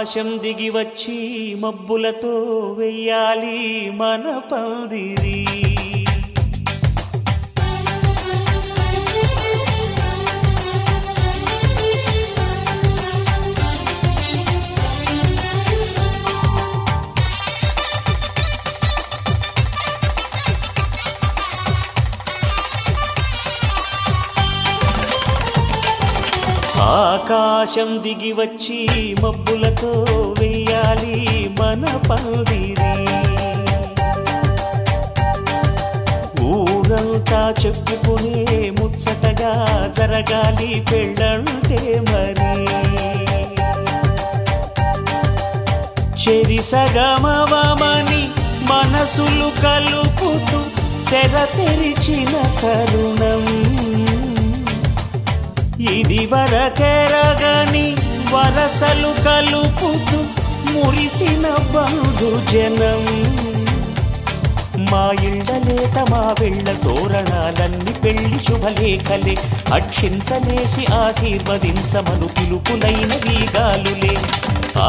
ఆకాశం దిగి వచ్చి మబ్బులతో వెయ్యాలి మన పందిరి. ఆకాశం దిగి వచ్చి మబ్బులతో వెయ్యాలి మన పందిరి. ఊరంతా చెప్పుకునే ముచ్చటగా జరగాలి పెళ్ళంటే మరి. చెరిసగమవమని మనసులు కలుపుతూ తెర తెరిచిన తరుణం ఇది వరకెరగని వరసలు కలుపుతూ మురిసిన బంధుజనం. మా ఇళ్ళలేత మా వెళ్ళ తోరణాలన్నీ పెళ్లి శుభలేఖలే. అక్షింతలేసి ఆశీర్వదించమను పిలుపులైన వీగాలులే.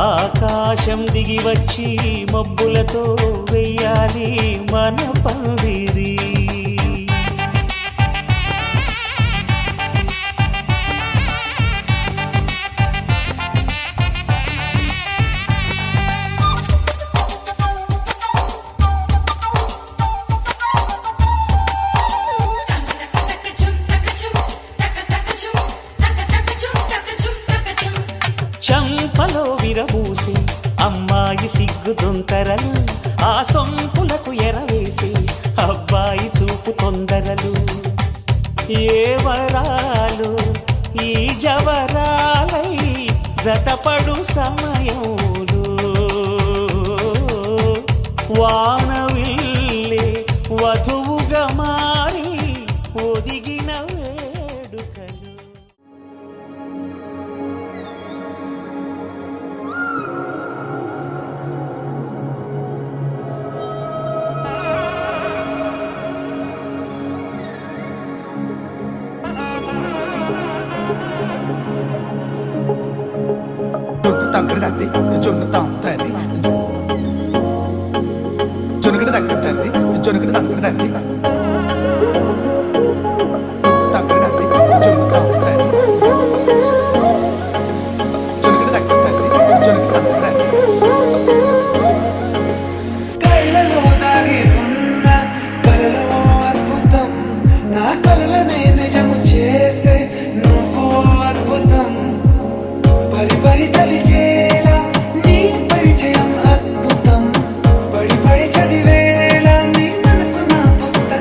ఆకాశం దిగి వచ్చి మబ్బులతో వెయ్యాలి మన పందిరి. చంపలో విరబూసి అమ్మాయి సిగ్గు దొంతరలు, ఆ సొంపులకు ఎరవేసి అబ్బాయి చూపు తొందరలు. ఏ వరాలు ఈ జవరాలై జతపడు సమయంలో వానవిల్లే వధువుగా మారి ఒదిగిన వేడుకలు. తగ్గడు తండ్రి జొన్ను తాంతండి జొనుగడు తగ్గడు తండ్రి జొనుగడు తగ్గడు తండ్రి తగ్గడు తండ్రి జొన్ను తాంతండి జొనుగడు తగ్గడు తండ్రి జొనుగడు తగ్గడు తండ్రి. కళ్ళలో దాగి ఉన్న కలలో అద్భుతం, నా కలలనే నిజము చేసే నువ్వు అద్భుతం. పరి పరి తలిచేలా నీ పరిచయం అద్భుతం, పడి పడి చదివేలా నీ మనసు నా పుస్తకం.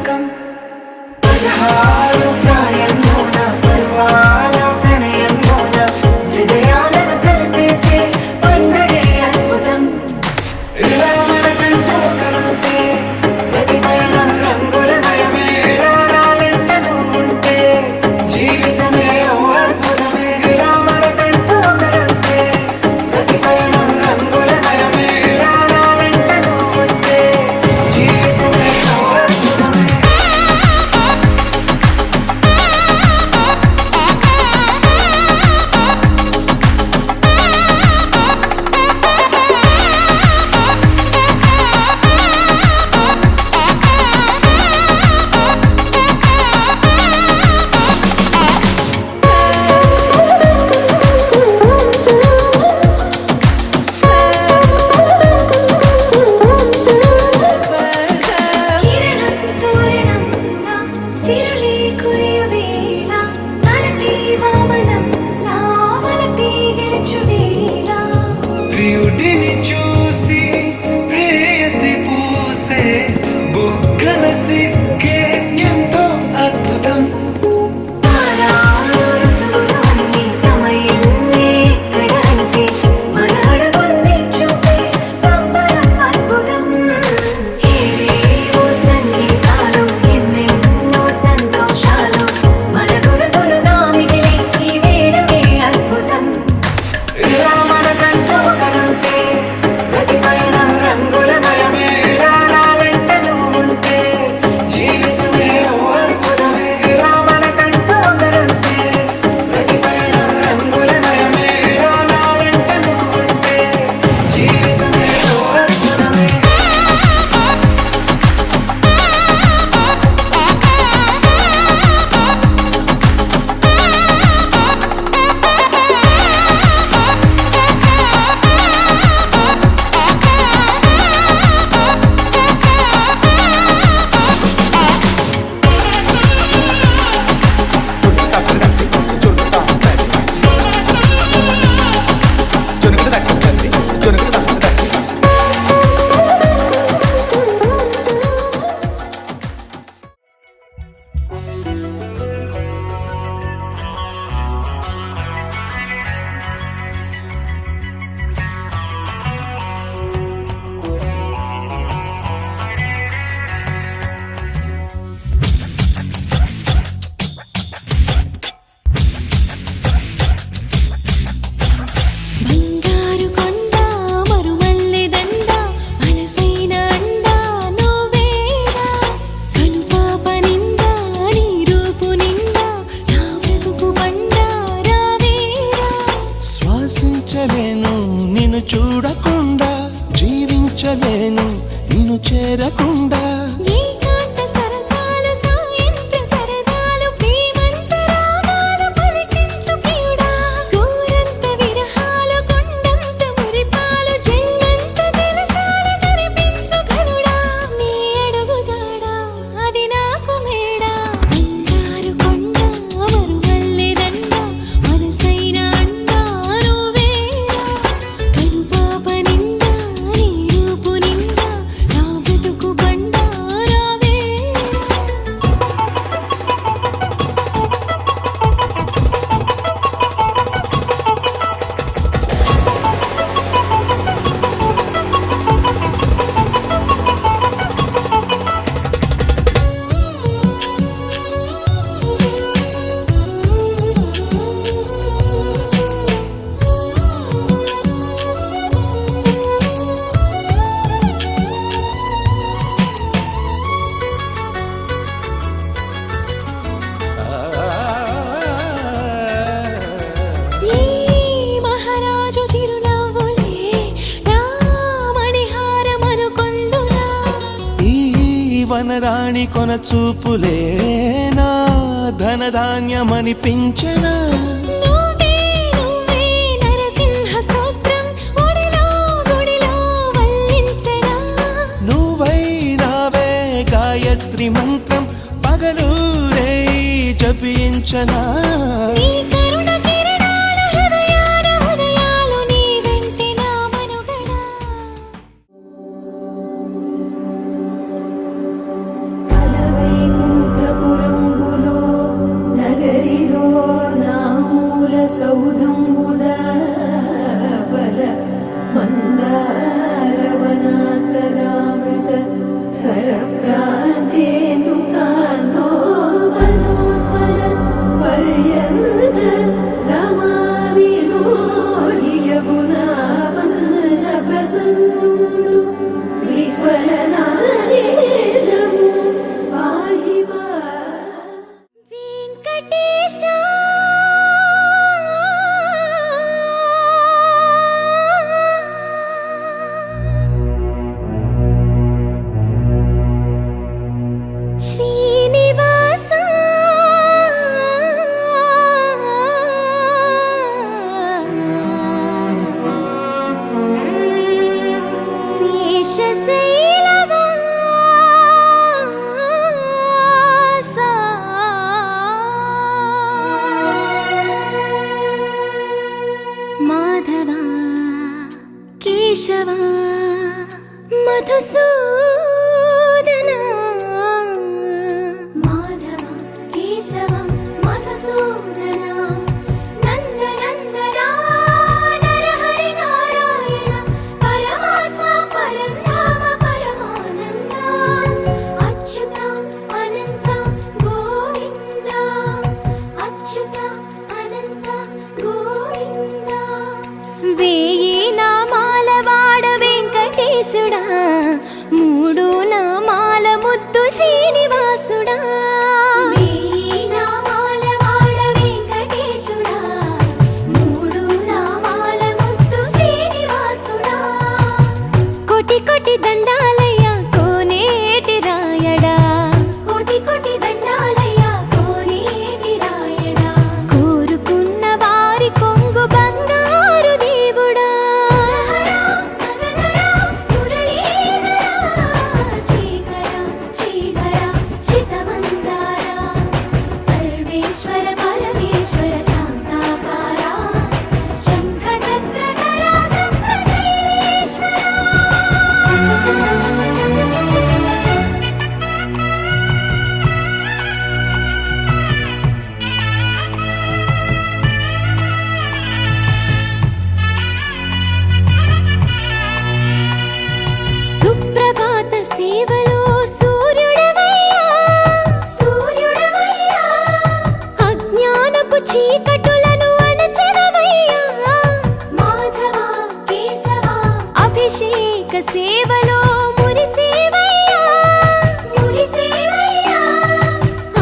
వేచలేను నిన్ను చేరకుండా. ఏకాంత సరసాలు సాయంత్ర సరదాలు ప్రేమంత రాగాలు పలికించు ప్రియుడా. గోరంత విరహాలు కొండంత మురిపాలు జల్లంత జలసాలు జరిపించు ఘనుడా. నీ అడుగు జాడా అది నాకు మేడా. బంగారు కొండ మరువల్లె దండ మనసైన అండా నువ్వేరా. కనుపాప నిండా నీ రూపు నిండా నా బ్రతుకు బండా రావేరా. ఈ మహారాజు చిరునవ్వులే రామణిహారమనుకొందునా. ఈ వనరాణి కొన చూపులే నా ధనధాన్యమనిపించెనా. నువ్వే నువ్వే నరసింహ స్తోత్రం ఒడిలో గుడిలో వల్లించెనా. నువ్వైనావే గాయత్రి మంత్రం పగలు రేయి జపించనా. నీ కరుణ కిరణాల హృదయాల ఉదయాలు నీ వెంటే నా మనుగడ. కలవైకుంఠపురంబులో నగరిలో నామూల సౌధంబుద బల మందారవనాతరామృత సరప్రాంతేందుకాంతో బలోత్పల పర్యంత రమా విలోహియగుణా పన్న ప్రసన్నుడు విహ్వలనారేంద్రము పాహి వెంకటేశా శ్రీనివాసా శేషశైలవాసా మాధవా కేశవా మధుసూదనా. మాధవా కేశవా మధుసూదనా నందనందనా నరహరి నారాయణ పరమాత్మ పరంధామ పరమానంద అచ్యుత అనంత గోవింద అచ్యుత అనంత గోవింద. వేయి నామాల వాడ వెంకటేశుడా మూడు నామాల ముద్దు శ్రీనివాసుడా. వేయి నామాల వాడ వెంకటేశుడా మూడు నామాల ముద్దు శ్రీనివాసుడా. కోటి కోటి దండాలయ్యా కోనేటి రాయడా. కోటి కోటి దండాలయ్యా కోనేటి రాయడా. కోరుకున్న వారి కొంగు బంగారు దేవుడా. శ్రీకర శ్రీకర శ్రితమందార సర్వేశ్వర పరమేశ్వర శాంతాకార శంఖ చక్రధర సప్తశైలేశ్వర. సుప్రభాత సేవలో సూర్యుడవయ్యా సూర్యుడవయ్యా. అజ్ఞానపు చీకటులను అణచెదవయ్యా. మాధవా కేశవా అభిషేక సేవలో మురిసేవయ్యా మురిసేవయ్యా.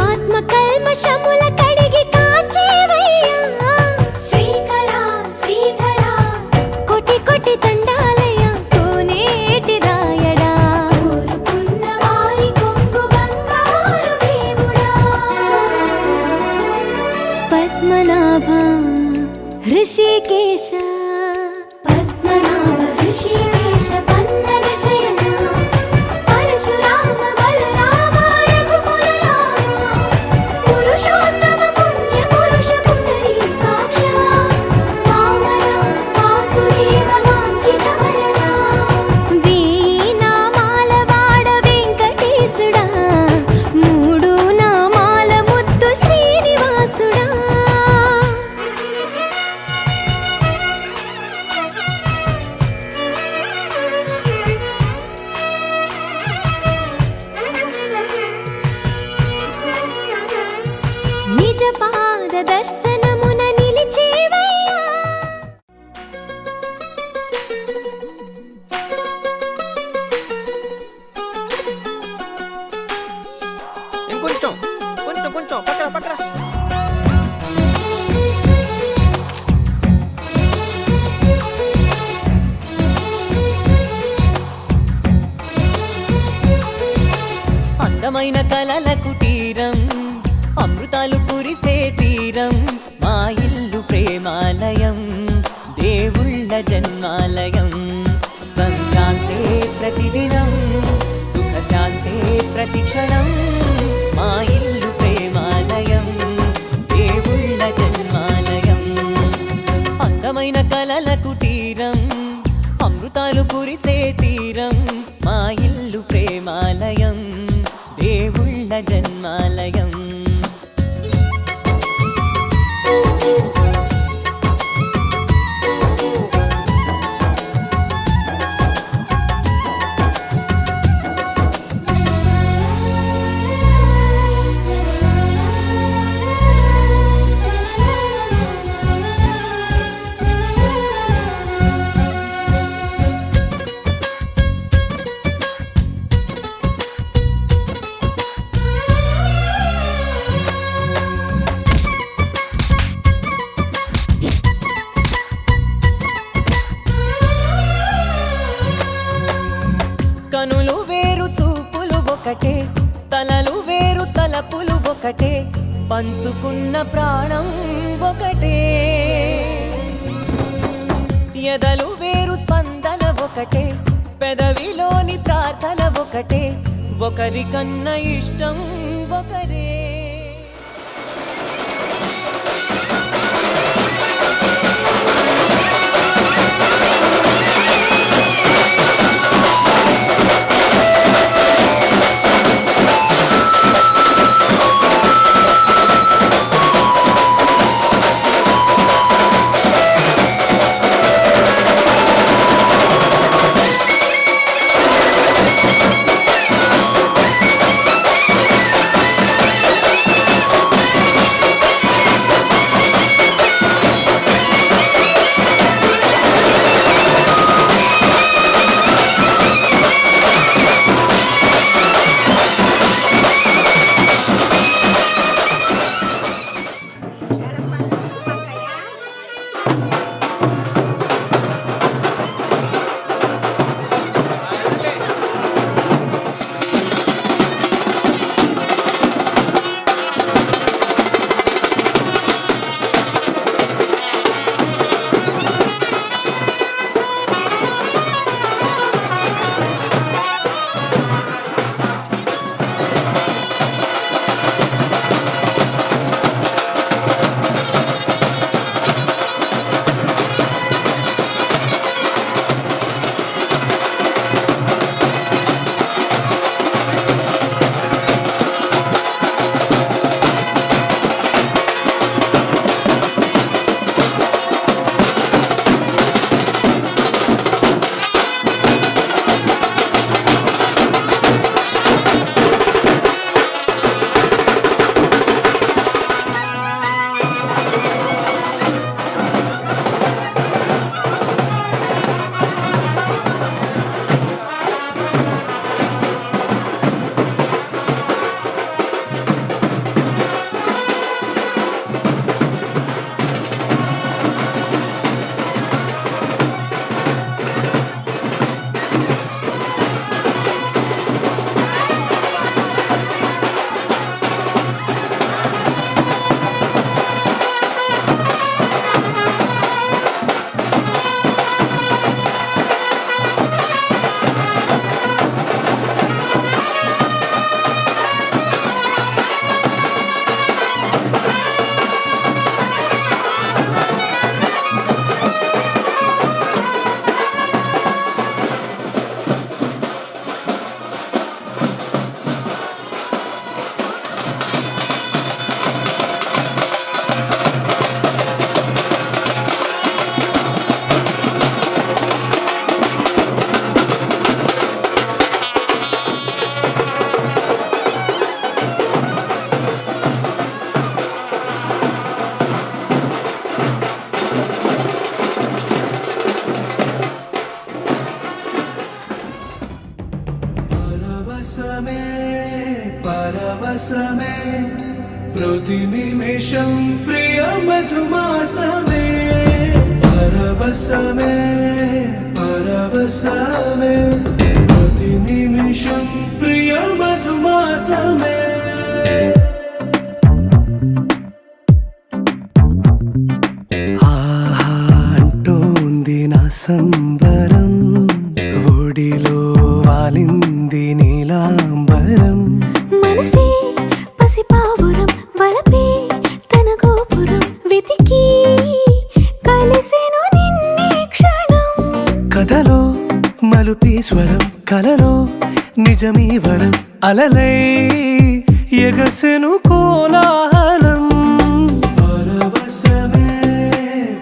ఆత్మ కల్మషముల కడిగి కాచేవయ్యా. శ్రీకర శ్రీధర కోటి కోటి దండాలయ్యా కోనేటి రా. ऋषिकेश पद्मनाभ ऋषिकेश पन्नग शयन परशुराम बलराम रघुकुल राम पुरुषोत्तम पुण्य पुरुष पुंडरीकाक्ष वामन वासुदेव वाञ्छित वरदा వీణామాల వాడ వెంకటేశుడా మూడు నామాల ముద్దు శ్రీనివాసుడా నిజ పాద దర్శనమున నిలిచేవయ్యా ఇంకొంచెం కొంచెం కొంచెం పక్కన పక్కన అందమైన కలల కుటీరం అమృతాలు కురిసే తీరం మా ఇల్లు ప్రేమాలయం దేవుళ్ళ జన్మాలయం సంక్రాంతే ప్రతిదినం సుఖశాంతే ప్రతిక్షణం మా ఇల్లు ప్రేమాలయం దేవుళ్ళ జన్మాలయం అందమైన కలల కుటీరం అమృతాలు కురిసే తీరం మా ఇల్లు ప్రేమాలయం దేవుళ్ళ జన్మాలయం కనులు వేరు చూపులు ఒకటే తలలు వేరు తలపులు ఒకటే పంచుకున్న ప్రాణం ఒకటే ఎదలు వేరు స్పందన ఒకటే పెదవిలోని ప్రార్థన ఒకటే ఒకరికన్నా ఇష్టం ఒకరే పరవశమే పరవశమే ప్రతి నిమిషం ప్రియ మధుమాసమే పరవశమే పరవశమే ప్రతి నిమిషం ప్రియ మధుమాసమే ఆహా అంటోంది నా సంబరం ఒడిలో వాలింది నీలాంబరం మనసే పసిపావురం వలపే తన గోపురం వెతికి కలిసెను నిన్నే క్షణం కథలో మలుపీశ్వరం కలలో నిజమీ వరం అలలై ఎగసెను కోలాహలం పరవశమే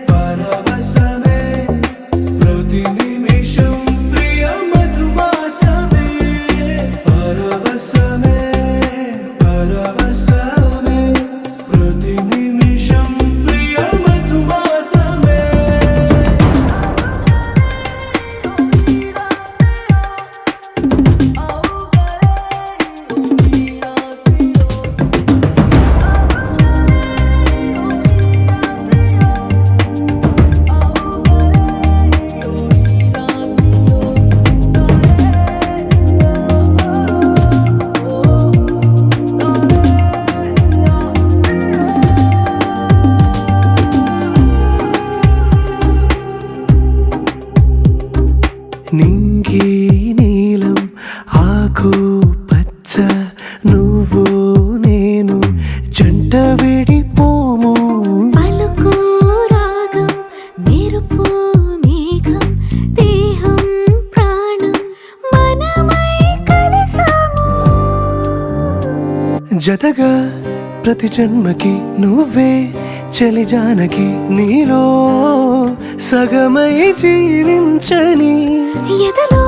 పరవశమే ప్రతి నిమిషం ప్రియ మధుమాసమే పరవశమే పరవశమే ప్రతి నిమిషం ప్రియ మధుమాసమే నింగి నీలం ఆకు పచ్చ నువ్వు నేను జంట విడిపోము పలుకు రాగం మెరుపు మేఘం దేహం ప్రాణం మనమై కలిసాము జతగా ప్రతి జన్మకి నువ్వే చలి జానకి నీలో సగమై జీవించని ఎదలో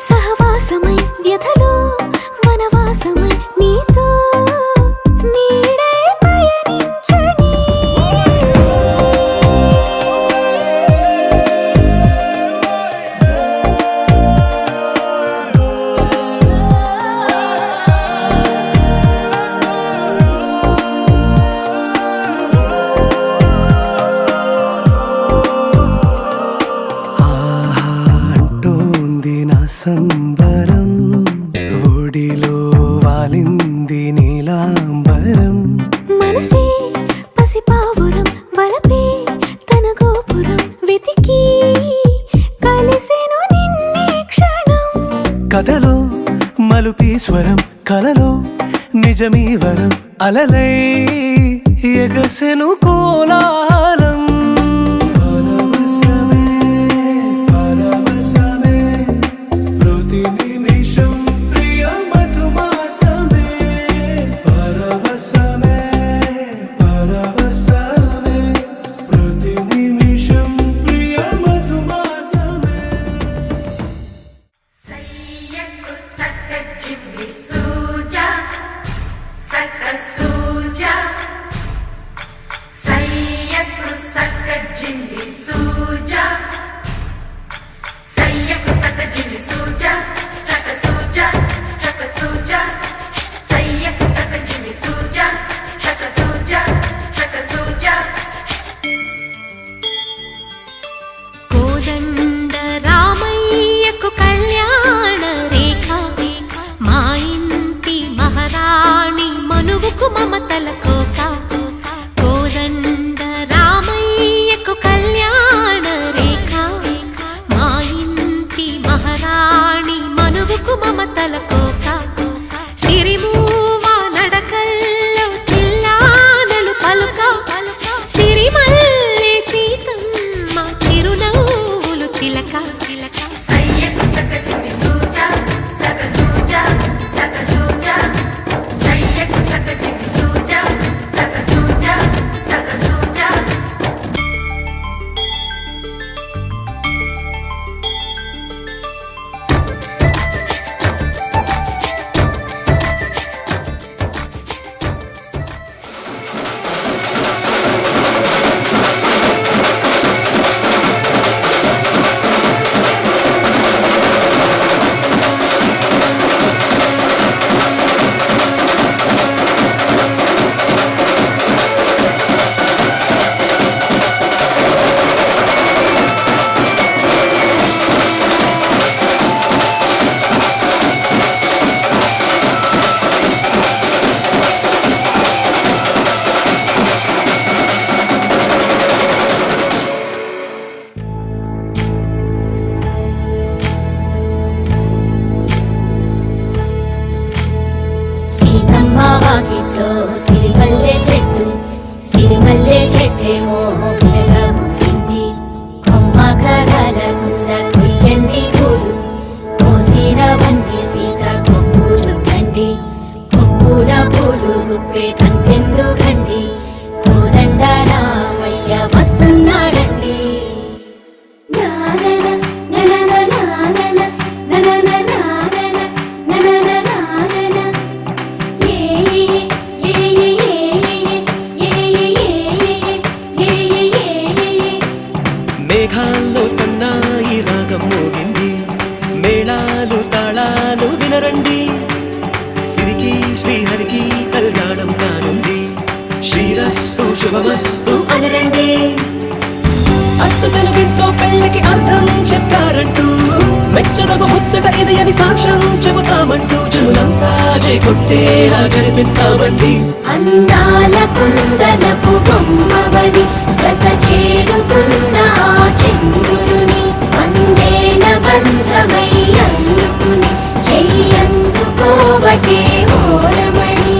సహవాసమై వ్యధలో వనవాసమై నీతో నీడై పయనించని ఆహా అంటోంది నా సంబరం ఒడిలో వాలింది నీలాంబరం మనసే పసిపావురం వలపే తన గోపురం వెతికి కలిసెను నిన్నే క్షణం కథలో మలుపీశ్వరం కలలో నిజమీ వరం అలలై ఎగసెను కోలాహలం పరవశమే పరవశమే ప్రతి నిమిషం ప్రియ మధుమాసమే పరవశమే పరవశమే ప్రతి నిమిషం ప్రియ మధుమాసమే సయ్యకు సక్క జిమ్మి సూజా సక్క సూజా సయ్యకు సక్క జిమ్మి సూజా సయ్యకు సక్క జిమ్మి సూజా సక్క సూజా సక్క సూజా సయ్యకు సక్క జిమ్మి సూజా సక్క సూజా సక్క సూజా కోదండ రామయ్యకు కళ్యాణ రేఖ మా ఇంటి మహారాణి మనువుకు మమతల కోక కోదండ రామయ్యకు కళ్యాణ రేఖ మా ఇంటి మహారాణి మనువుకు మమతల కోక సిరిమూవ నడకల్లో చిల్లానలు పలుక సిరిమల్లె సీతమ్మ చిరునవ్వులు చిలక చిలక సయ్యకు సక్క జిమ్మి సూజా సక్క సూజా సక్క సూజా సయ్యకు సక్క జిమ్మి సూజా పూలేమో వెలగబూసింది కొమ్మ కదలకుండ కుయ్యండి పూలు కోసినవన్నీ సీత కొప్పు చుట్టండి కొప్పున పూలు గుప్పే తంతెందుకండి కోదండ రామయ్య వస్తున్నాడండి నానన ననన నానన ననన నానన ననన నానన ఏ ఏ ఏ ఏ ఏ ఏ మేఘాల్లో సన్నాయి రాగం మోగింది మేళాలు తాళాలు వినరండి సిరికి శ్రీహరికి కళ్యాణం కానుంది శ్రీరస్తు శుభమస్తు అనరండి అచ్చు తెలుగింట్లో పెళ్ళికి అర్థం చెప్పారంటూ మెచ్చదగు ముచ్చట ఇది అని సాక్ష్యం చెబుతామంటూ చెవులంతా చేకొట్టేలా జరిపిస్తామండి అందాల కుందనపు బొమ్మవని జత చేరుతున్న ఆ చంద్రుని వందేల బంధమై అల్లుకుని చెయ్యందుకోవటే ఓరమణి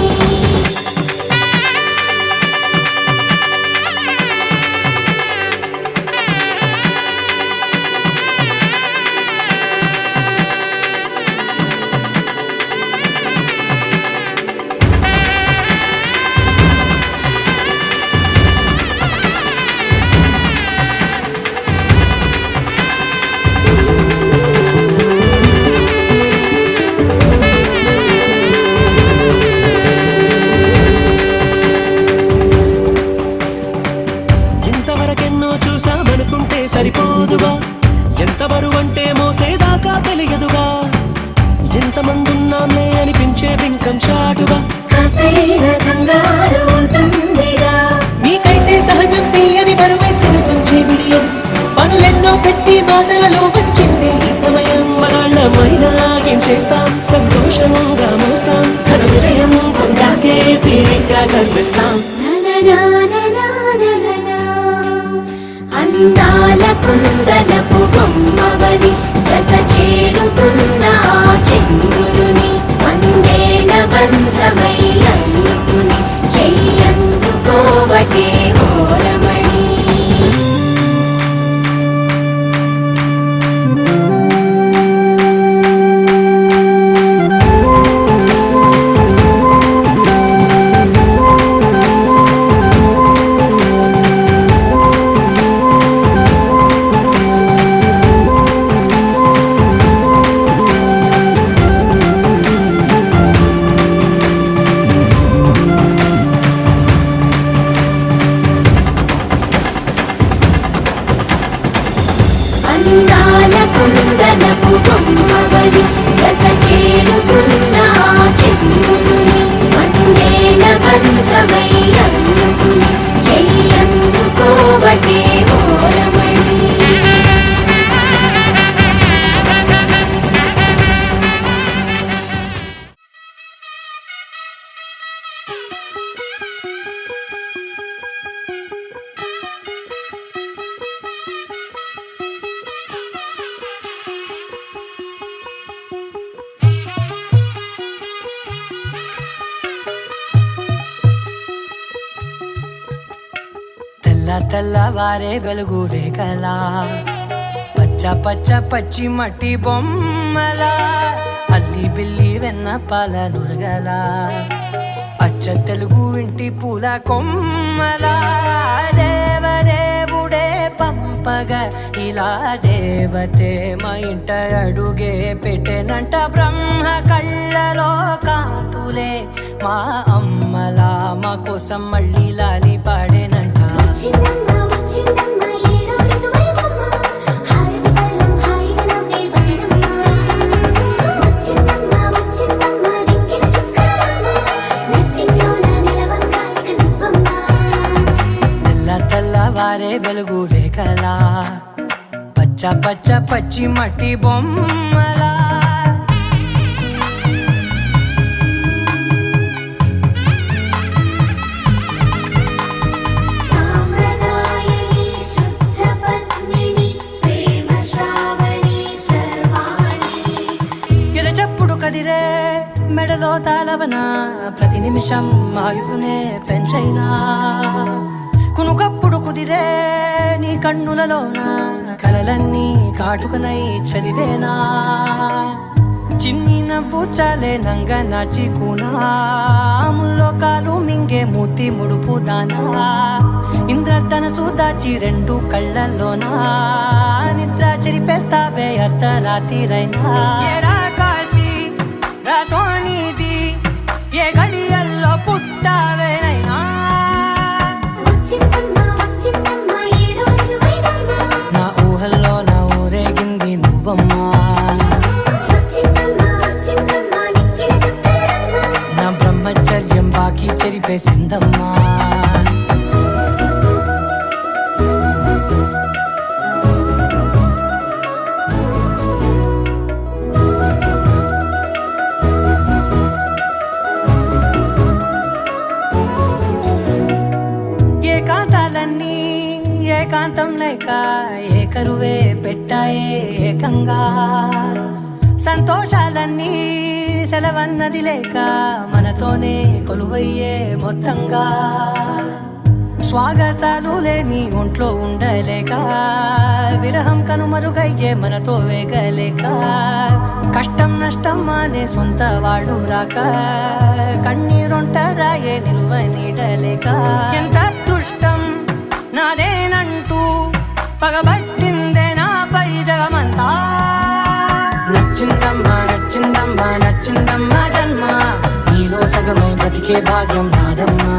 ఇంతవరకెన్నో చూసామనుకుంటే సరిపోదుగా ఎంత బరువంటే మోసేదాకా తెలియదుగా ఎంతమందున్నామే అనిపించే బింకం చాటుగా కాస్తైన కంగారు ఉంటుందిగా నీకైతే సహజం తీయని బరువేసిన సంచే బిడియం పనులెన్నో పెట్టి బాధలలో వచ్చింది ఈ సమయం మనాళ్ళమైనా ఏం చేస్తాం సంతోషంగా మోస్తాం ఘన విజయం కొండాకే తీరిగ్గా కనిపిస్తాం అందాల కుందనపు బొమ్మవని జత చేరుతున్న ఆ చంద్రుని వందేల బంధమై అల్లుకుని చెయ్యందుకోవటే ఓరమణి అందాల కుందనపు బొమ్మవని జత చేరుతున్న ఆ చంద్రుని వందేల బంధమై అల్లుకుని చెయ్యందుకోవటే ఓరమణి తెల్లవారే వెలుగు రేఖలా పచ్చ పచ్చ పచ్చి మట్టి బొమ్మలా అల్లి బిల్లి వెన్న పాల నురగలా అచ్చ తెలుగు ఇంటి పూల కొమ్మలా దేవదేవుడే పంపగా ఇలా దేవతే మా ఇంట అడుగే పెట్టెనంట బ్రహ్మ కళ్ళలో కాంతులే మా అమ్మలా మా కోసం మళ్ళీ లాలి పాడేనంట వచ్చిందమ్మ వచ్చిందమ్మ ఏడో ఋతువైవమ్మ హారతి పళ్ళం హాయిగా నవ్వే వదినమ్మ వచ్చిందమ్మ వచ్చిందమ్మ దిక్కిన చుక్కలమ్మ నెట్టింట్లోన నిలవంగా ఇక నువ్వమ్మ తెల్లవారే వెలుగు రేఖలా పచ్చ పచ్చ పచ్చి మట్టి బొమ్మలా సామ్రదాయిని శుద్ధ పద్మిని ప్రేమ శ్రావణి సర్వాణి ఎద చప్పుడు కదిరే మెడలో తాళవన ప్రతి నిమిషం ఆయుధునే పెంచైనా కునుకప్పుడు కుదిరే నీ కన్నులలోన కలలన్నీ కాటుకనై చదివేనా చిన్ని నవ్వు చాలే నంగ నాచి కూనాముల్లో కాలు మింగే మూతి ముడుపు దానా ఇంద్రధనసు దాచి రెండు కళ్ళల్లోనా నిద్ర చెరిపేస్తావే అర్ధరాత్రిరైనా ఏరా కాశీ రా సోనిది ఏ గడియల్లో పుట్టావేనైనా వచ్చిందమ్మా ఏడోరిది వైవమ్మ నా ఊహల్లో నా ఊరేగింది నువ్వమ్మా వచ్చిందమ్మా నిక్కిన చుక్కలమ్మ నా బ్రహ్మచర్యం బాకీ చెరిపేసిందమ్మా ఏకాంతాలన్నీ ఏకాంతం లేక ఏకరువే పెట్టాయే ఏకంగా సంతోషాలన్నీ సెలవన్నది లేక మనతోనే కొలువయ్యే మొత్తంగా స్వాగతాలు లేని ఒంట్లో ఉండలేక విరహం కనుమరుగయ్యే మనతో వేగలేక కష్టం నష్టం అనే సొంత వాళ్ళు రాక కన్నీరొంటరాయే నిలువ నీడలేక ఎంత అదృష్టం నాదేనంటూ పగబట్టిందే నాపై జగమంతా నచ్చిందమ్మా నచ్చిందమ్మా నచ్చిందమ్మా జన్మ నీలో సగమై బ్రతికే భాగ్యం నాదమ్మా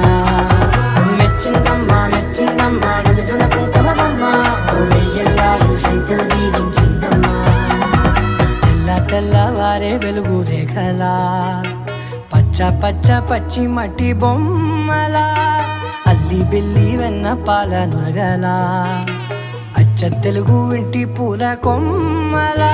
మెచ్చిందమ్మా మెచ్చిందమ్మా నిలుచున కుంకుమమ్మా వెయ్యల్లాలు శంకరు దీవించిందమ్మా తెల్ల తెల్లవారే వెలుగు రేఖలా పచ్చ పచ్చ పచ్చి మట్టి బొమ్మలా అల్లి బిల్లి వెన్న పాల నురగలా అచ్చ తెలుగు ఇంటి పూల కొమ్మలా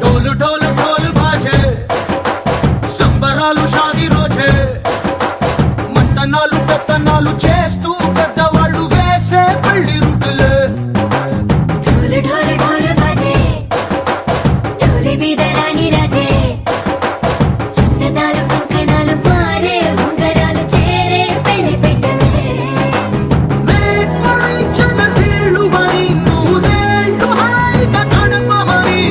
డోలు డోలు డోలు బాజే సంబరాలు షాదీ రోజే మంతనాలు పెత్తనాలు చేస్తూ పెద్దవాళ్ళు వేసే పెళ్లి రుటులే ఢోలు ఢోలు ఢోలు బాజే ఢోలి మీద రాణి రాజే చిన్నదాలు కంకణాలు మారే ఉంగరాలు చేరే పెళ్లి పెట్టలే తీళ్ళుమని నూరేళ్ళు హాయిగా గడపమని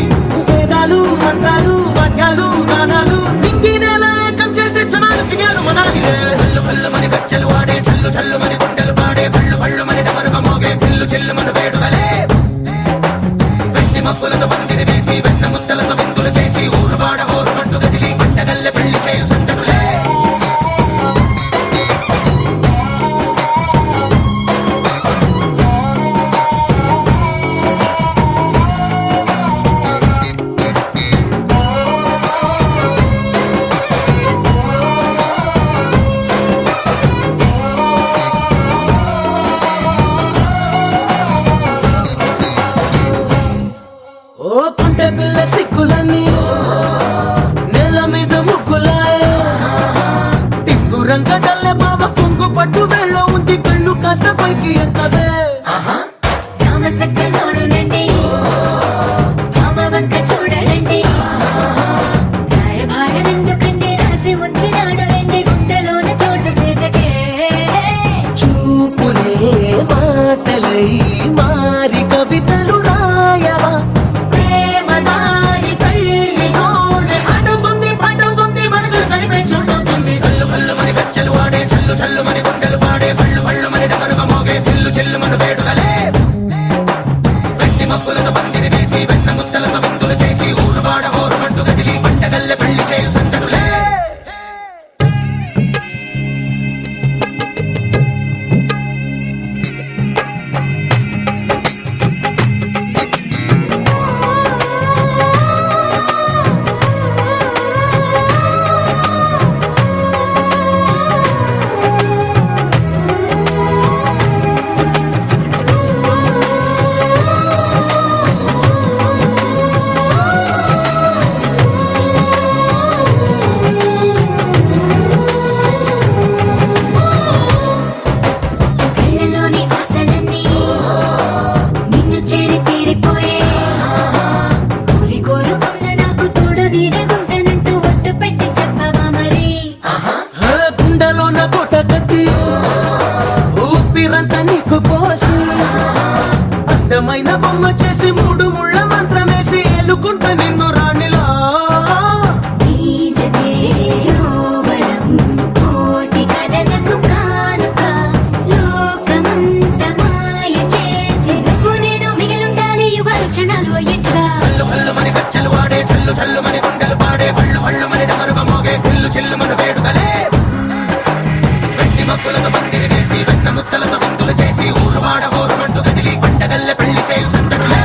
వేదాలు మంత్రాలు వాద్యాలు గానాలు నింగినేలా ఏకం చేసే క్షణాలు చిగారు మనాలిలే హల్లు హల్లుమని గజ్జలు వాడే చల్లు చల్లుమని గుండెలు పాడే భళ్ళు భళ్ళుమని డమరుగ మోగే చిల్లు చిల్లుమని వేడుదలే వెండి మబ్బులతో పందిరి వేసి వెన్న ముద్దలతో విందులు చేసి ఊరు వాడ ఊరు పట్టు గదిలి పంటగల్లె పెళ్లి చేయు సందడులే ఓ పుంటె పిల్ల సిక్కులని నెల మీద ముగ్గులాయే టింగు రంగడల్లె బావ కొంగు పట్టు వేళ్ళ ఉంది కళ్ళు కాస్త పైకి ఎక్కవే రామసక్క నోడులండి భామ వంక చూడడండి రాయభారం ఎందుకండి రాసి ఉంచినాడు రండి గుండెలోన చోటు సేతకే చూపులే మాటలై మారి కవితలు రాయవా ప్రేమ దారి పెళ్లిలోనే అడుగుంది పట్టుకుంది మనసు కలిపే చూస్తుంది కళ్ళు కళ్ళు మని గజ్జలు వాడే చల్లు చల్లు మని గుండెలు పాడే భళ్ళు భళ్ళు మని డమరుగ మోగే చిల్లు చిల్లు మన చిల్లు చిల్లు మన వేడుకలే వెండి మబ్బులతో పందిరి వేసి వెన్న ముత్తలతో విందులు చేసి ఊరు వాడ ఊరుమంటూ కదిలి పంటగల్లె పెళ్లి చేయు సందడులే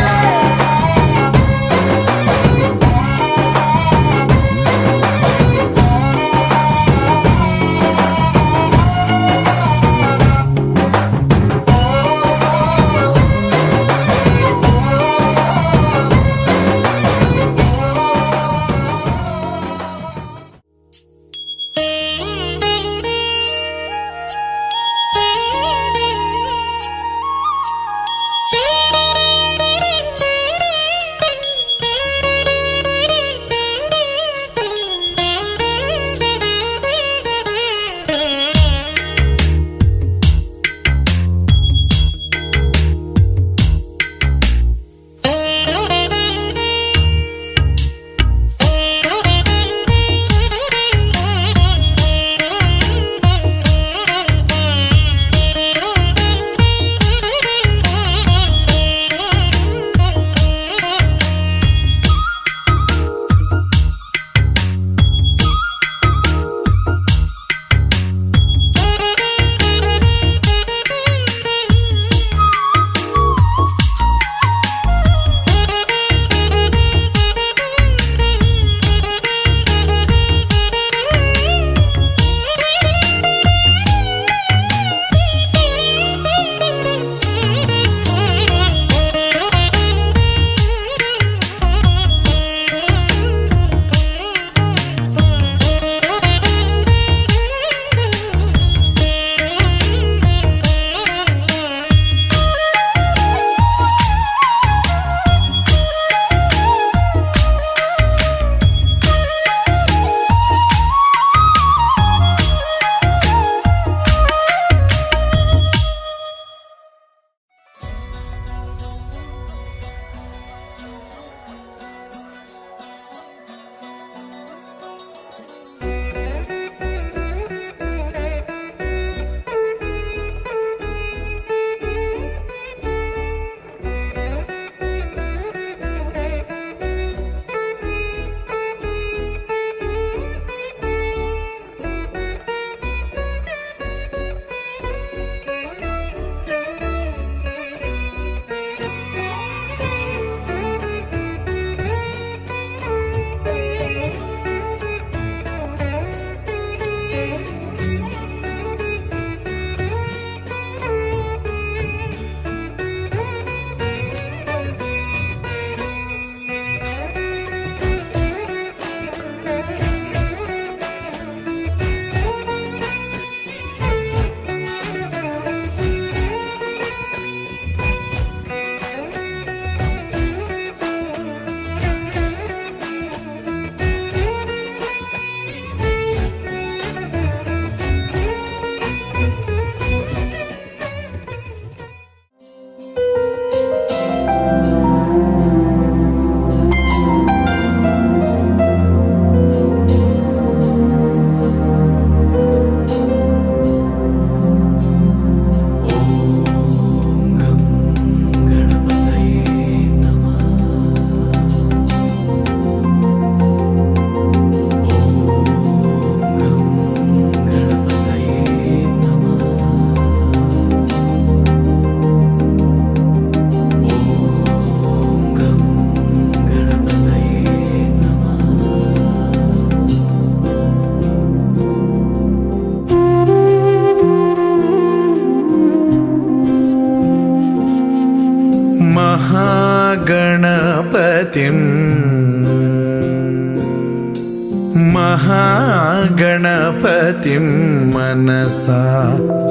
महागणपतिं मनसा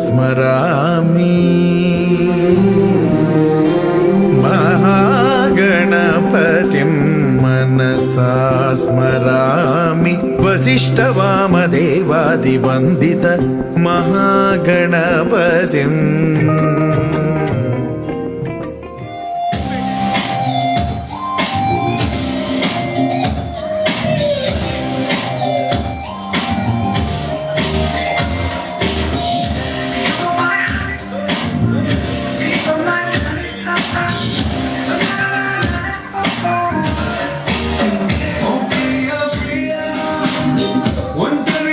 स्मरामि महागणपतिं मनसा स्मरामि वसिष्ठवामदेवादिवन्दित महागणपतिम् ఒంటరి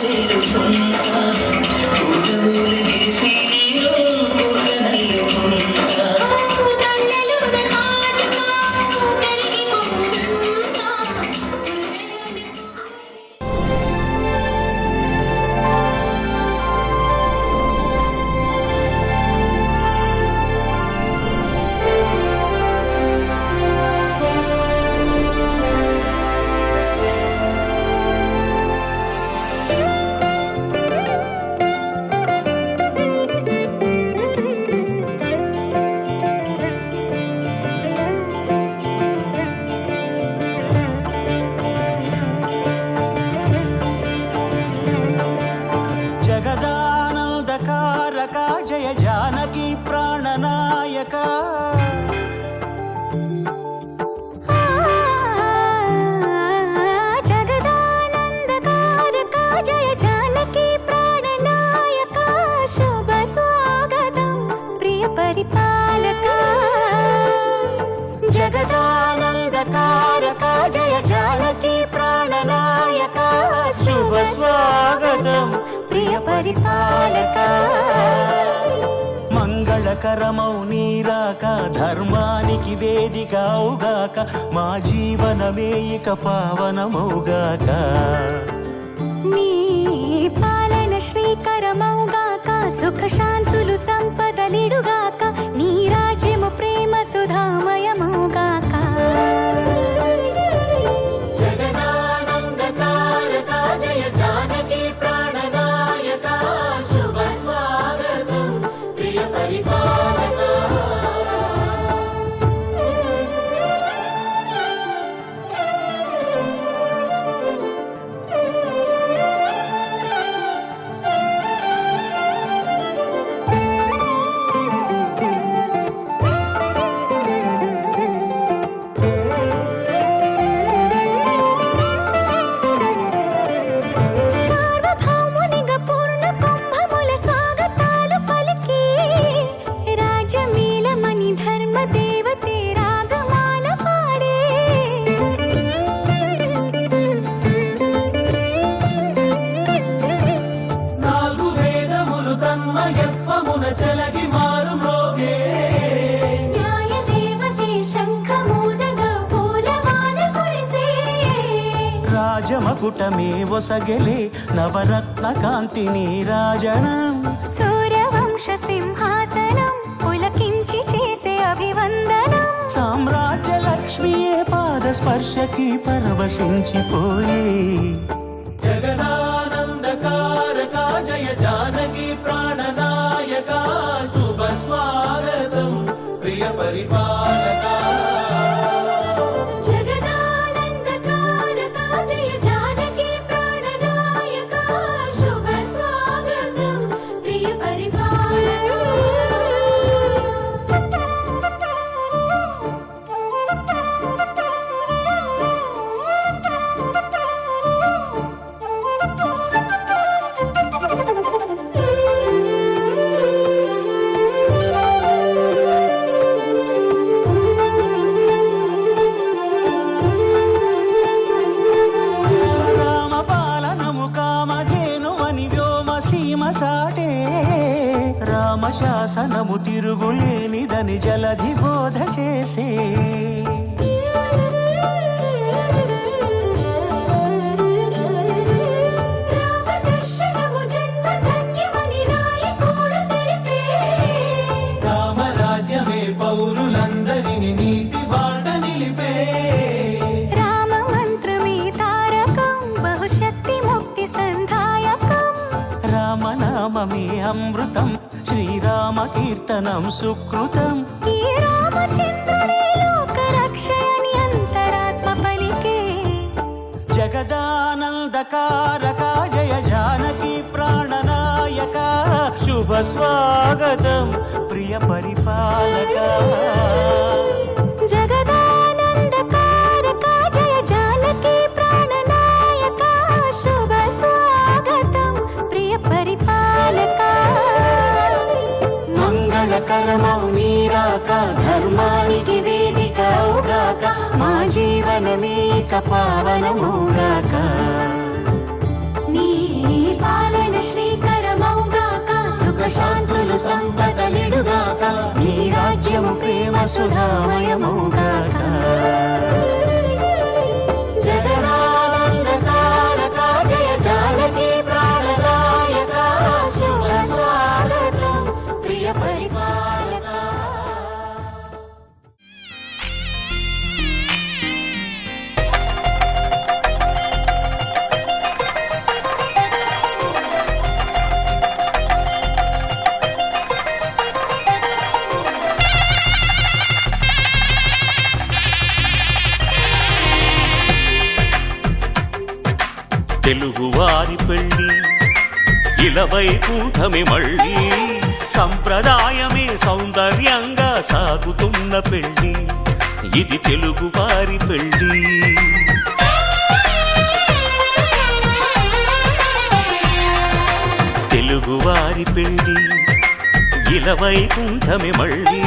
చేరుకుంటా పూలవోలు వేసి నీలో పూలనల్లుకుంటా జగదానందకారక జయ జానకి ప్రాణనాయక జగదానందకారక జయ జానకి ప్రాణనాయక శుభ స్వాగతం ప్రియ పరిపాలక జగదానందకారక జయ జానకి ప్రాణనాయక శుభ స్వాగతం ప్రియ పరిపాలక మంగళకరమౌ నీరాక ధర్మానికి వేదిక అవుగాక మా జీవనమే ఇక పావనమౌగాక నీ పాలన శ్రీకరమౌగాక సుఖ శాంతులు సంపదలిడుగాక నీ రాజ్యము ప్రేమ సుధామయమౌగాక జగదానందకారక జయ జానకి ప్రాణనాయక శుభ స్వాగతం ప్రియ పరిపాలక సార్వభౌమునిగా పూర్ణ కుంభముల స్వాగతాలు పలికి రాజమేళమణి ధర్మ దేవతే రాగమాల పాడే నాలుగు వేదములు తన్మయత్వమున చెలగి మారు మ్రోగే న్యాయ దేవతే శంఖమూదగా పూలవాన కురిసే రాజమకుటమే ఒసగెలే నవరత్న కాంతి నీరాజనం సూర్యవంశ సింహాసనం పులకించి చేసే అభివందనం సామ్రాజ్య లక్ష్మియే పాద స్పర్శకి పరవశించిపోయే జగదానందకారక జయ జానకి ప్రాణనాయక శుభ స్వాగతం ప్రియ పరిపాలక జగదానందకారక జయ జానకి ప్రాణనాయక శుభ స్వాగతం ప్రియ రామపాలనము కామధేనువని వ్యోమ సీమ చాటే రామశాసనము తిరుగులేనిదని జలధి బోధ చేసే రామదర్శనము జన్మ ధన్యమని నాయకుడు తెలిపే రామరాజ్యమే పౌరులందరిని నీతి బాట నిలిపే రామ మంత్రమే తారకం బహుశక్తి ముక్తి సంధాయకం రామనామమే అమృతం శ్రీరామ కీర్తనం సుకృతం ఈ రామచంద్రుడే లోక రక్షయని అంతరాత్మ పలికే జగదానందకారక జయ జానకి ప్రాణనాయక శుభ స్వాగతం ప్రియ పరిపాలక జగదానందకారక జయ జానకి ప్రాణనాయక శుభ స్వాగతం ప్రియ పరిపాలక మంగళకరమౌ నీరాక ధర్మానికి వేదిక అవుగాక మా జీవనమే ఇక పావనమౌగాక నీ సుధామయమౌగాక జగదానందకారక జయ జానకి ప్రాణదాయక శుభ స్వాగతం ప్రియ పరిపాలక. తెలుగువారి పెళ్ళి ఇలవైకుంఠమే మళ్ళీ సంప్రదాయమే సౌందర్యంగా సాగుతున్న పెళ్ళి ఇది తెలుగువారి పెళ్ళి. తెలుగువారి పెళ్ళి ఇలవైకుంఠమే మళ్ళీ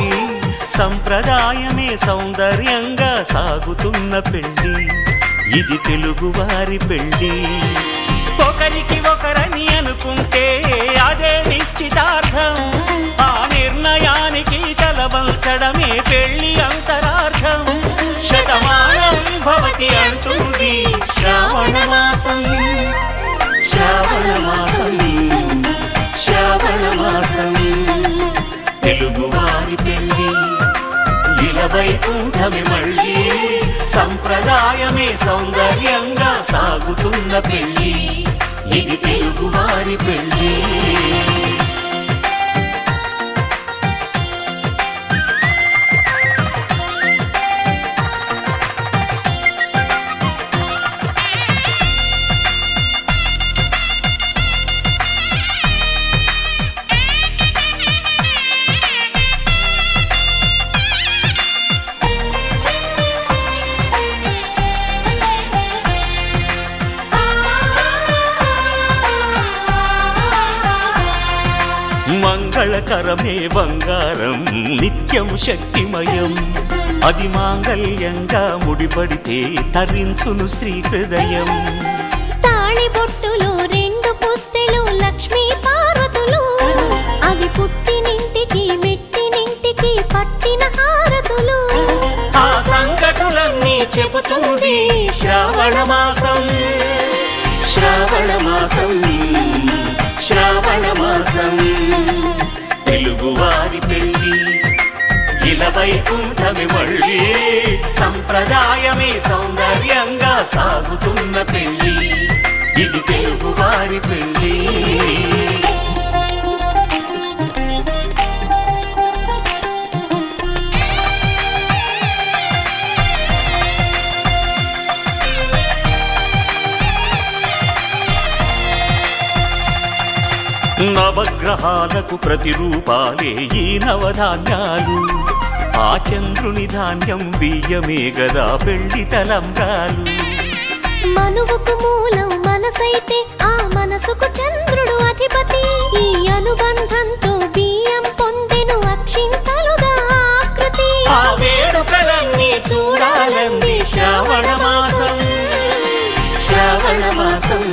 సంప్రదాయమే సౌందర్యంగా సాగుతున్న పెళ్ళి ఇది తెలుగువారి పెళ్ళి. ఒకరికి ఒకరని అనుకుంటే అదే నిశ్చితార్థం, ఆ నిర్ణయానికి తలవంచడమే పెళ్ళి అంతరార్థం. శతమానం భవతి అంటుంది శ్రావణ మాసం, శ్రావణ మాసం, శ్రావణ మాసం. తెలుగువారి పెళ్ళి ఇలవైకుంఠమే మళ్ళీ సంప్రదాయమే సౌందర్యంగా సాగుతున్న పెళ్ళి ఇది తెలుగువారి పెళ్ళి. మంగళకరమే బంగారం నిత్యం శక్తిమయం, అది మాంగళ్యంగా ముడిపడితే తరించును స్త్రీ హృదయం. తాళి బొట్టులు రెండు పుస్తెలు లక్ష్మీ పార్వతులు, అవి పుట్టినింటికి మెట్టినింటికి పట్టిన హారతులు. ఆ సంగతులన్నీ చెబుతుంది శ్రావణ మాసం, శ్రావణ మాసం, శ్రావణ మాసం. తెలుగువారి పెళ్ళి ఇలవైకుంఠమే మళ్ళీ సంప్రదాయమే సౌందర్యంగా సాగుతున్న పెళ్ళి ఇది తెలుగువారి పెళ్ళి. నవగ్రహాలకు ప్రతిరూపాలే ఈ నవధాన్యాలు, ఆ చంద్రుని ధాన్యం బియ్యమే గదా పెళ్లి తలంబ్రాలు. మనువుకు మూలం మనసైతే ఆ మనసుకు చంద్రుడు అధిపతి, ఈ అనుబంధంతో బియ్యం పొందెను అక్షింతలుగా ఆకృతి. ఆ వేడుకలన్నీ చూడాలంది శ్రావణ మాసం, శ్రావణ మాసం,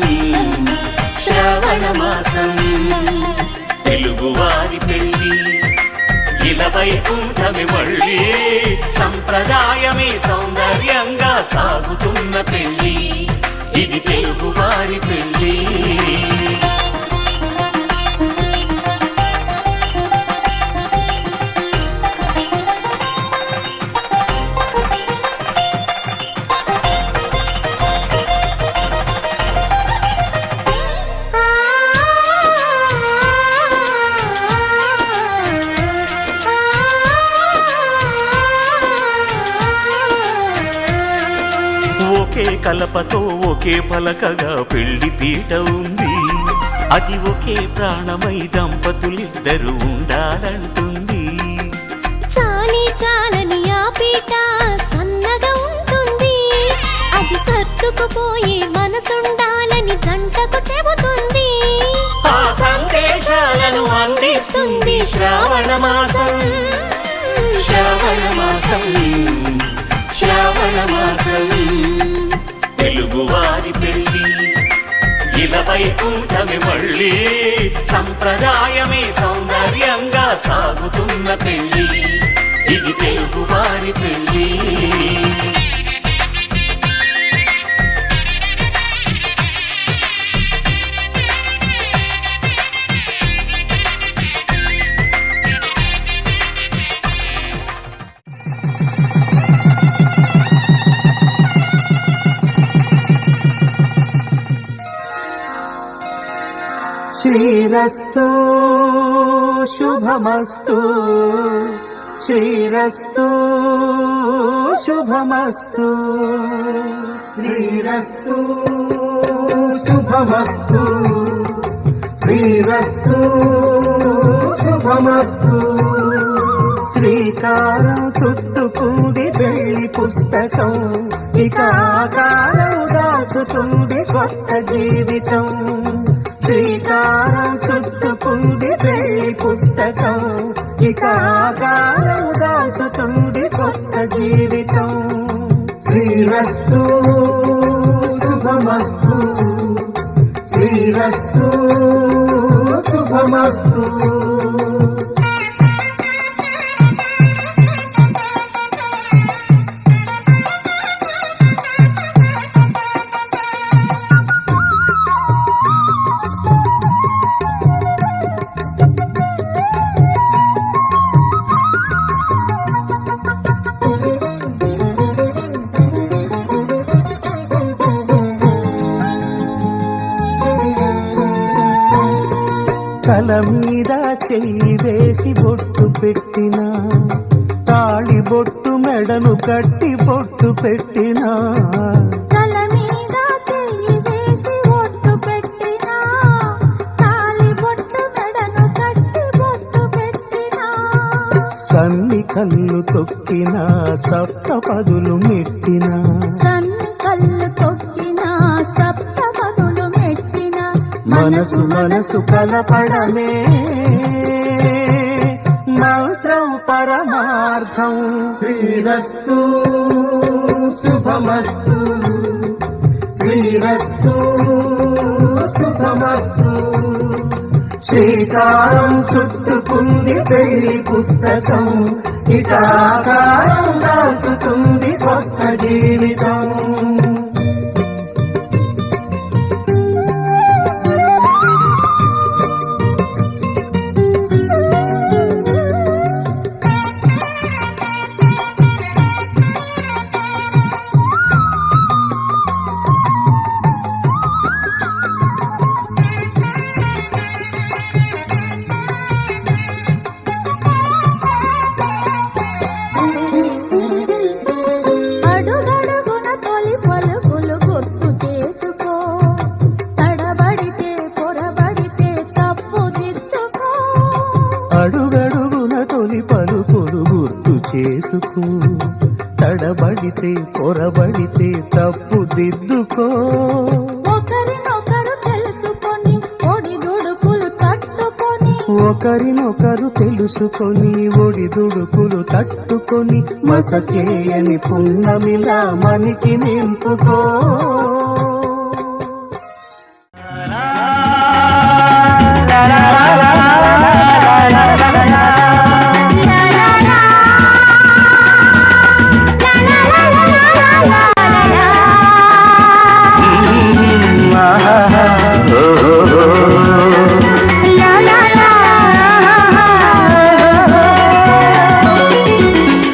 శ్రావణ మాసం. తెలుగువారి పెళ్ళి ఇలవైకుంఠమే మళ్ళీ సంప్రదాయమే సౌందర్యంగా సాగుతున్న పెళ్ళి ఇది తెలుగువారి పెళ్ళి. ఒకే కలపతో ఒకే పలకగా పెళ్లి పీట ఉంది, అది ఒకే ప్రాణమై దంపతులిద్దరూ ఉండాలంటుంది. చాలి చాలని ఆ పీట సన్నగా ఉంటుంది, అది సర్దుకుపోయే మనసుండాలని జంటకు చెబుతుంది. ఆ సందేశాలను అందిస్తుంది శ్రావణ మాసం, శ్రావణ మాసం, శ్రావణ మాసం. తెలుగువారి పెళ్ళి ఇలవైకుంఠమే మళ్ళీ సంప్రదాయమే సౌందర్యంగా సాగుతున్న పెళ్లి, ఇది తెలుగు వారి పెళ్లి. శ్రీరస్తు శుభమస్తు, శ్రీరస్తు శుభమస్తు, శ్రీరస్తు శుభమస్తు, శ్రీరస్తు శుభమస్తు. శ్రీకారం చుట్టుకుంది పెళ్లి పుస్తకం, ఇక ఆకారం దాచుతుంది కొత్త జీవితం. శ్రీకారం చుట్టుకుంది పెళ్లి పుస్తకం, ఇక ఆకారం దాచుతుంది కొత్త జీవితం. శ్రీరస్తు శుభమస్తు, శ్రీరస్తు శుభమస్తు. తల మీద చెయ్యి వేసి బొట్టు పెట్టినా, తాళి బొట్టు మెడను కట్టి బొట్టు పెట్టినా, తల మీద చెయ్యి వేసి బొట్టు పెట్టినా, తాళి బొట్టు మెడను కట్టి బొట్టు పెట్టినా, సన్ని కళ్ళు తొక్కినా సప్త పదులు మెట్టినా, సన్ని కళ్ళు తొక్కినా సప్త పదులు మెట్టినా, మనసు మనసు కలపడమే మంత్రం పరమార్థం. శ్రీరస్తు శుభమస్తు, శ్రీరస్తు శుభమస్తు. శ్రీకారం చుట్టుకుంది పెళ్లి పుస్తకం, ఇక ఆకారం దాచుతుంది కొత్త జీవితం. అడుగడుగున తొలి పలుకులు గుర్తు చేసుకో, తడబడితే పొరబడితే తప్పు దిద్దుకో. అడుగడుగున తొలి పలుకులు గుర్తు చేసుకో, తడబడితే పొరబడితే తప్పు దిద్దుకో. ఒకరినొకరు తెలుసుకొని ఒడిదుడుకులు తట్టుకొని, ఒకరినొకరు తెలుసుకొని ఒడిదుడుకులు తట్టుకొని, మసకేయని పున్నమిలా మనికి నింపుకో.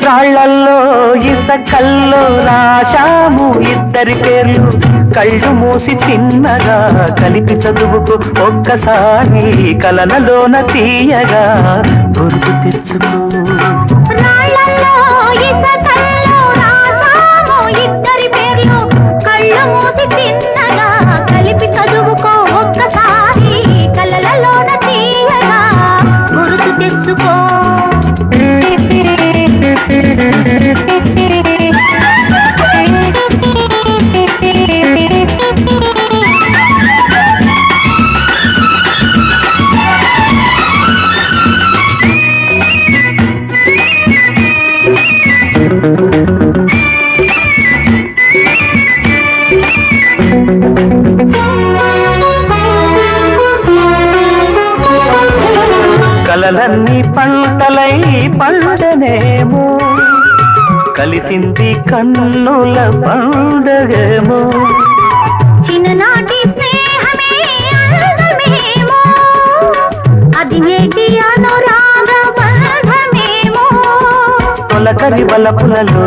రాళ్లల్లో ఇసకల్లో రాశాము ఇద్దరి పేర్లు, కళ్ళు మూసి తిన్నగా కలిపి చదువుకు ఒక్కసారి కలనలోన తీయగా గుర్తు తెచ్చుకో. రాళ్ళల్లో ఇసకల్లో రాసాము ఇద్దరి పేర్లు, కళ్ళు మూసి తిన్నగా కలిపి చదువుకో ఒక్కసారి కలలలోన తీయగా గుర్తు తెచ్చుకో. కలలన్నీ పంటలై పండనేమో కలిసింది కన్నుల పండగేమో చిన్ననాటి స్నేహమే అందమేమో అది నేటి అనురాగ బంధమేమో తొలకరి వలపులలో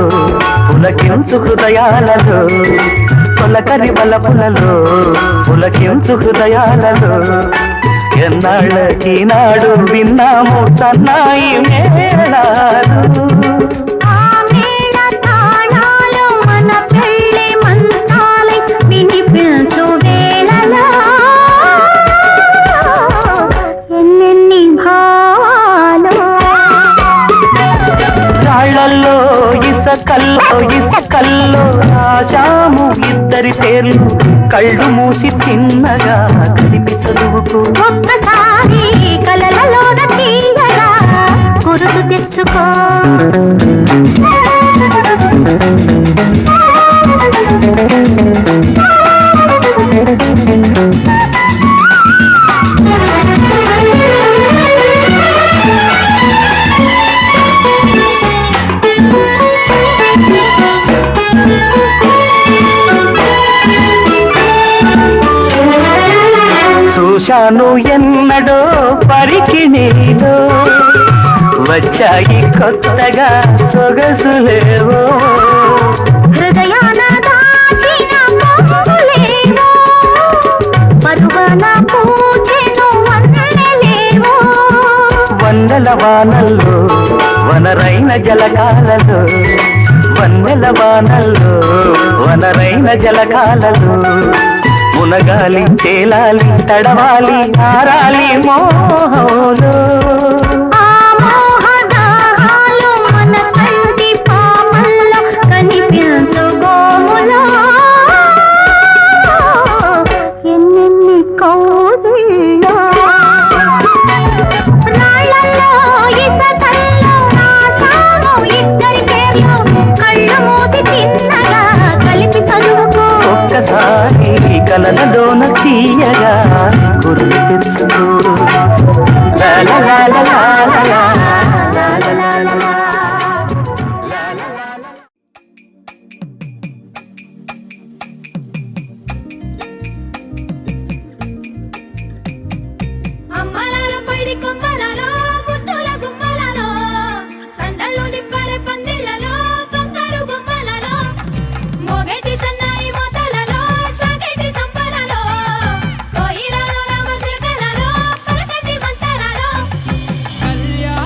పులకించు హృదయాలలో తొలకరి వలపులలో పులకించు హృదయాలలో ఎన్నాళ్ళకినాడు విన్నాము సన్నాయి మేళాలు ఆ మేళ తాళాలు మన పెళ్ళి మంత్రాలై వినిపించు వేళలో ఎన్నెన్ని భావాలు రాళ్ళల్లో ఇసకల్లో రాశాము ఇద్దరి పేర్లు కళ్ళు మూసి తిన్నగా కలిపి చదువుకు ఒక్కసారి కలలలోన తీయగా గురుతు తెచ్చుకో చూశాను ఎన్నడో పరికిణీలో వచ్చాయి కొత్తగా సొగసులేవో హృదయాన దాచిన పొంగులేవో పరువన పూచెను వన్నెలేవో వన్నెల వానల్లో వనరైన జలకాలలో వన్నెల వానల్లో వనరైన జలకాలలో మునగాలి తేలాలి తడవాలి ఆరాలి మోహంలో ఆ మోహదాహాలు మన కంటి పాపల్లో కనిపించు గోములో ఎన్నెన్ని కౌగిళ్ళో రాళ్ళల్లో ఇసకల్లో రాశాము ఇద్దరి పేర్లు కళ్ళు మూసి చిన్నగా కలిపి చదువుకో ఒక్కసారి కలలలోన తీయగా గుర్తు తెచ్చుకో లా లా లా లా లా లా లా లా లా లా లా. అమ్మలాల పైడి కొమ్మలలో ముద్దుల గుమ్మలలో సందళ్ళు నిప్పరె పందిళ్ళలో బంగారు బొమ్మలలో మోగేటి సన్నాయి మోతలలో సాగేటి సంపరలో కోయిలలో రామశిల్కలలో పలకటి మంతరాలో కళ్యాణ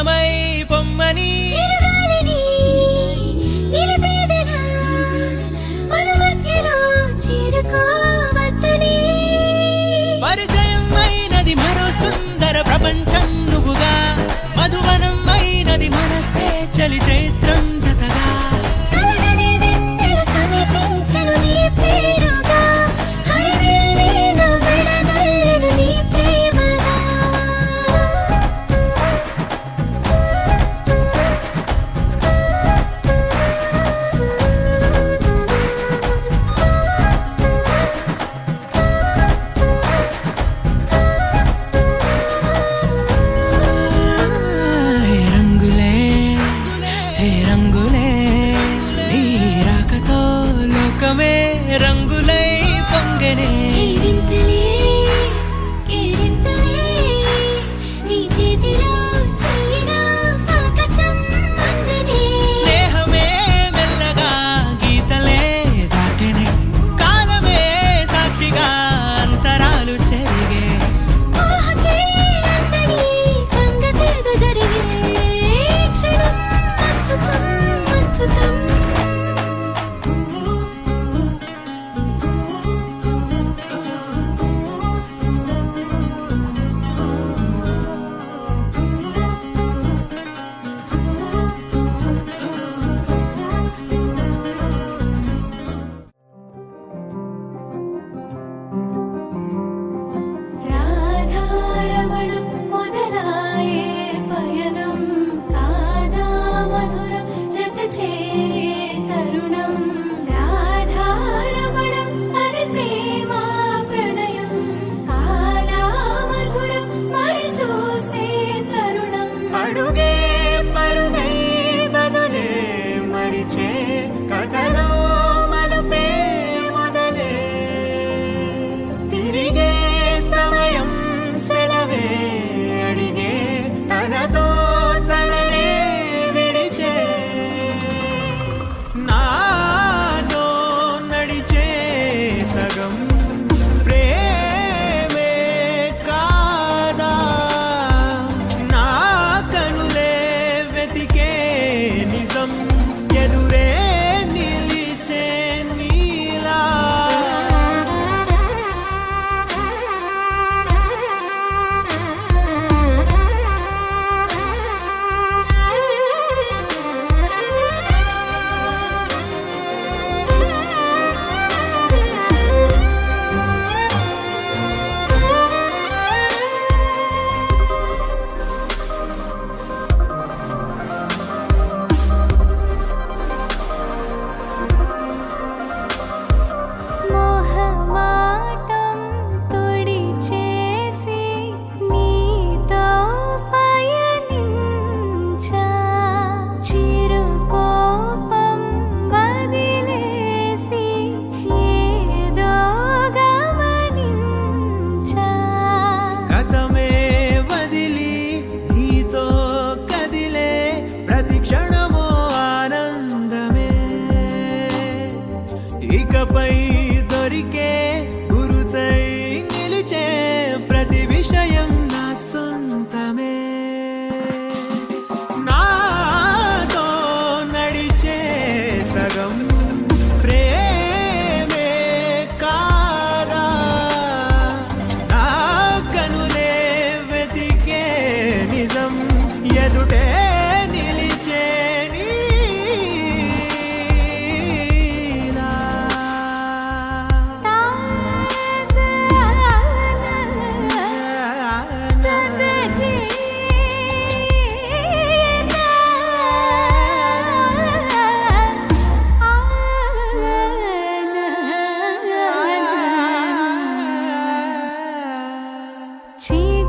వరమై పొమ్మని పరిచయం అయినది మరో సుందర ప్రపంచం నువ్వుగా మధువనం అయినది మనసే చలి చైత్రం జతగా రంగులై పొంగనే స్నేహమే మెల్లగా గీతలే దాటెనే కాలమే సాక్షిగా అంతరాలు చెరిగే ఇకపై దొరికే గురుతై నిలిచే ప్రతి విషయం నా సొంతమే నాతో నడిచే సగం ప్రేమే కాదా నా కనులే వెతికే నిజం ఎదుటే నిలిచే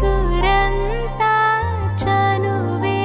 చిగురంతా చనువే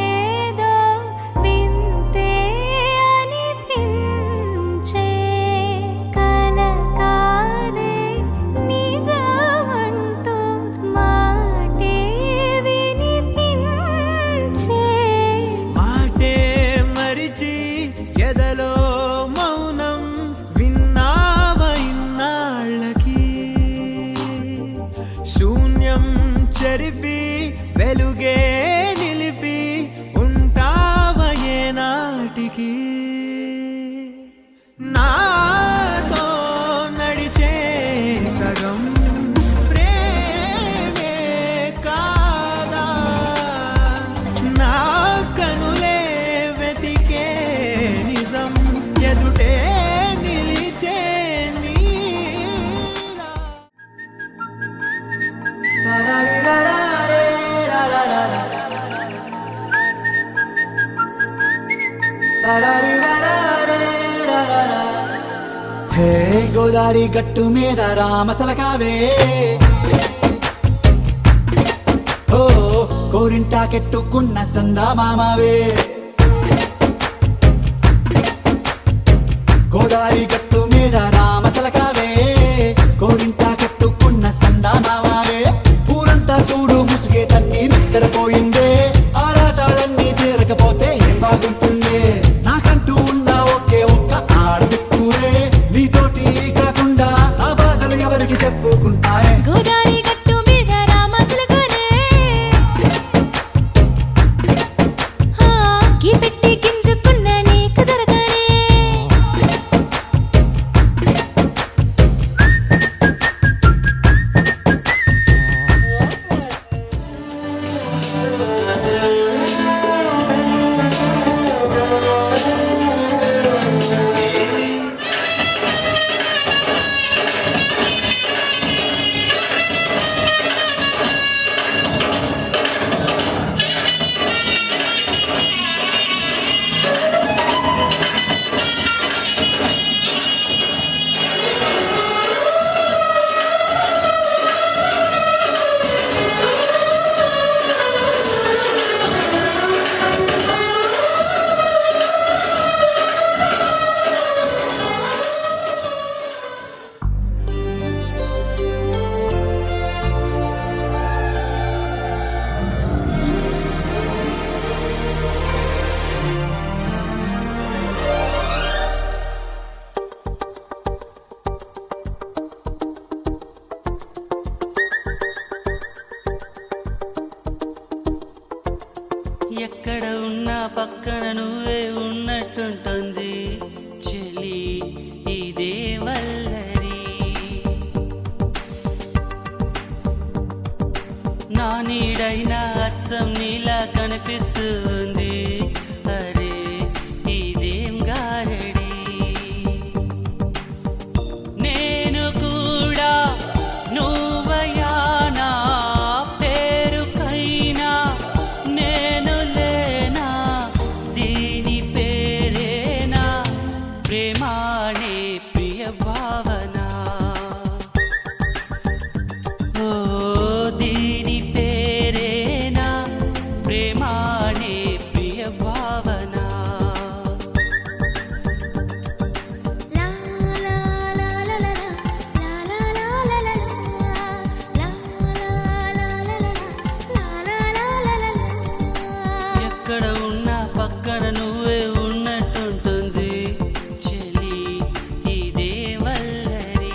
హే గోదారి గట్టు మీద రామసలకావే ఓ కోరింటాకెట్టుకున్న సందా మామావే గోదారి గట్టు మీద రామసలకావే కోరింటాకెట్టుకున్న సందా మామావే ఊరంతా చూడు ముసుగే తన్ని నిద్రపోయిందే ఆరాటాలన్నీ తీరకపోతే ఏం బాగుంటుందే నాకంటూ ఉన్న ఒకే ఒక్క ఆడదిక్కురే నీతోటి కాకుండా నా బాధలు ఎవరికి చెప్పుకుంటారే గోదారి గట్టు మీద రామసలకానే గీ పెట్టి గింజుకున్న నీకు దొరకనే ఎక్కడ ఉన్నా పక్కన నువ్వే ఉన్నట్టుంటుంది చెలి ఇదే వల్లరి నా నీడైనా అచ్చం నీలా కనిపిస్తుంది అరే ఇదేం గారడి నేను కూడా నువ్వయానా పేరుకైనా నేను లేనా దీని పేరేనా ప్రేమానే ప్రియ భావన ఓ దీని పేరేనా ప్రేమానే ప్రియ భావన లా లా లా లా లా లా లా లా లా లా లా లా లా లా ఎక్కడ ఉన్నా పక్కన నువ్వే ఉన్నట్టుంటుంది చెలి ఇదే వల్లరి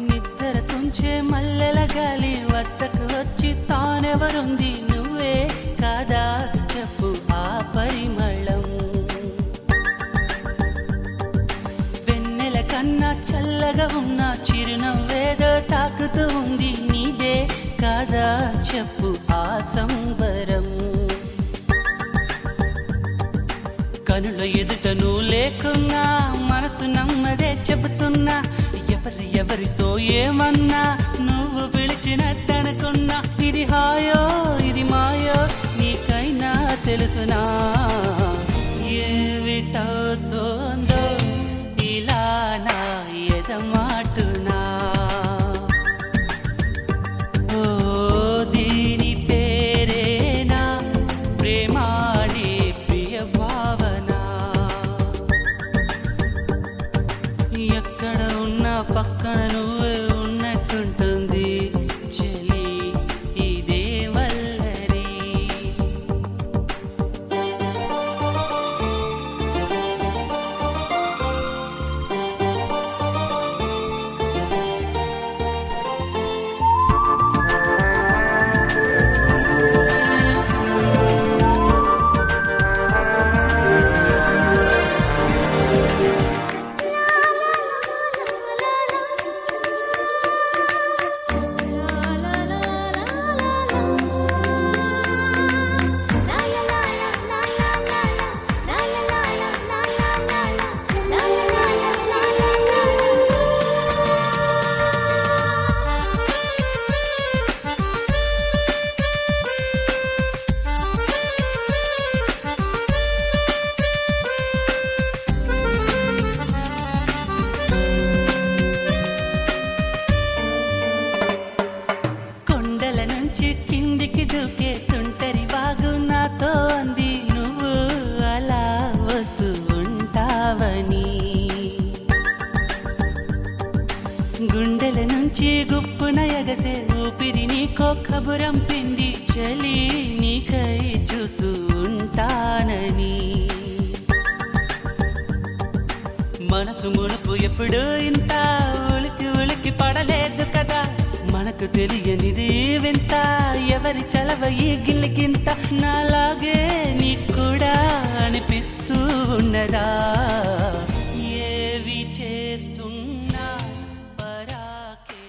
నిద్ర తుంచే మల్లెల గాలి వద్దకు వచ్చి తానెవరుంది నువ్వే కాదా చెప్పు ఆ పరిమళం వెన్నెల కన్నా చల్లగా ఉన్న చిరునవ్వేదో తాకుతూ ఉంది నీదే కాదా చెప్పు ఆ సంబరం కనుల ఎదుట నువ్వు లేకున్నా మనసు నమ్మదే చెబుతున్నా ఎవరితో ఏమన్నా నువ్వు పిలిచినట్టనుకున్నా ఇది హాయో ఇది మాయో నీకైనా తెలుసునా ఏమిటవుతోందో ఇలా నా ఎదమాటునా ఓ దీని పేరేనా ప్రేమానే ప్రియ భావన ఎక్కడ ఉన్నా పక్కన నువ్వే ఉన్నట్టుంటుంది చెలి ఇదే వల్లరి గుప్పున ఎగసే ఊపిరి నీకో కబురంపింది చలి నీకై చూస్తూ ఉంటానని మనసు మునుపు ఎప్పుడు ఇంత ఉలికి ఉలికి పడలేదు కదా మనకు తెలియనిది వింత ఎవరి చలవ ఈ గిల్లికింత నాలాగే నీకు కూడా అనిపిస్తూ ఉన్నదా ఏవి చేస్తున్నా పరాకే